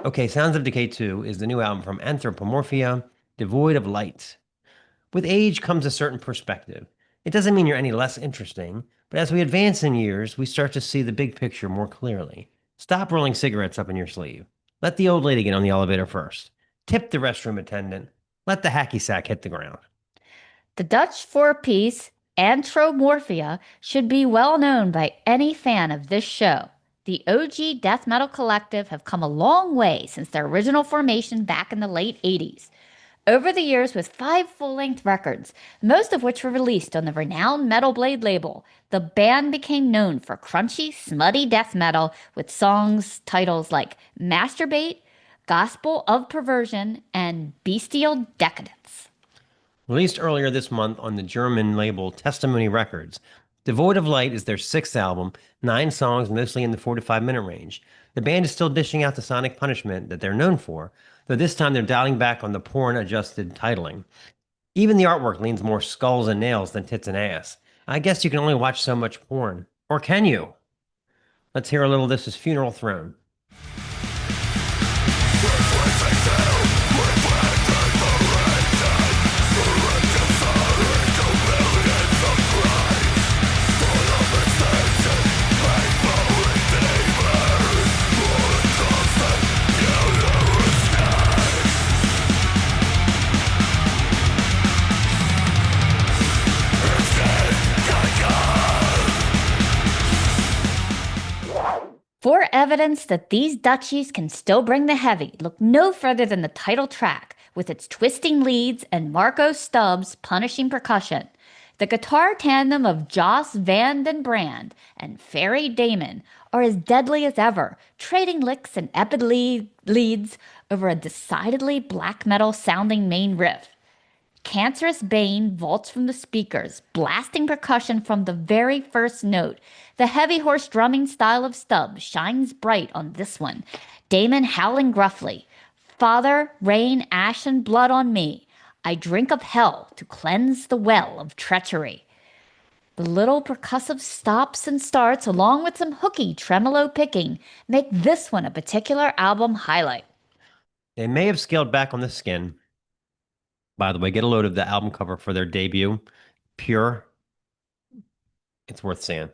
Okay, Sounds of Decay 2 is the new album from Anthropomorphia, Devoid of Light. With age comes a certain perspective. It doesn't mean you're any less interesting, but as we advance in years, we start to see the big picture more clearly. Stop rolling cigarettes up in your sleeve. Let the old lady get on the elevator first. Tip the restroom attendant. Let the hacky sack hit the ground. The Dutch four-piece Antropomorphia should be well known by any fan of this show. The OG death metal collective have come a long way since their original formation back in the late 80s. Over the years, with 5 full-length records, most of which were released on the renowned Metal Blade label, the band became known for crunchy, smutty death metal with songs titles like Masturbate, Gospel of Perversion, and Bestial Decadence. Released earlier this month on the German label Testimony Records, Devoid of Light is their sixth album, 9 songs mostly in the 4 to 5 minute range. The band is still dishing out the sonic punishment that they're known for, though this time they're dialing back on the porn-adjusted titling. Even the artwork leans more skulls and nails than tits and ass. I guess you can only watch so much porn. Or can you? Let's hear a little of This Is Funeral Throne. For evidence that these duchies can still bring the heavy, look no further than the title track, with its twisting leads and Marco Stubbe's punishing percussion. The guitar tandem of Joss Van den Brand and Ferry Damen are as deadly as ever, trading licks and epic leads over a decidedly black metal sounding main riff. Cancerous Bane vaults from the speakers, blasting percussion from the very first note. The heavy horse drumming style of Stubbe shines bright on this one. Damen howling gruffly, "Father, rain ash and blood on me. I drink of hell to cleanse the well of treachery." The little percussive stops and starts, along with some hooky tremolo picking, make this one a particular album highlight. They may have scaled back on the skin. By the way, get a load of the album cover for their debut, Pure. It's worth seeing.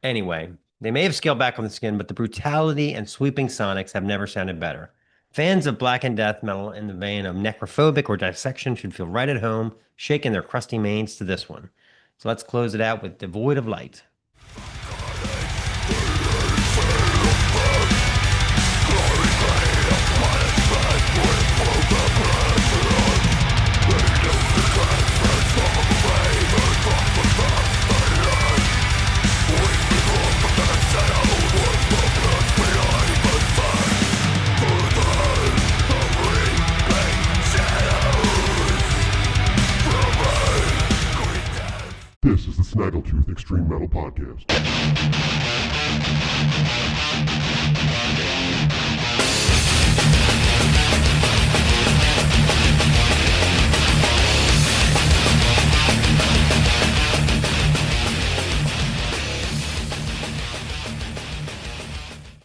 Anyway, they may have scaled back on the skin, but the brutality and sweeping sonics have never sounded better. Fans of blackened death metal in the vein of Necrophobic or Dissection should feel right at home, shaking their crusty manes to this one. So let's close it out with Devoid of Light. This is the Snaggletooth Extreme Metal Podcast.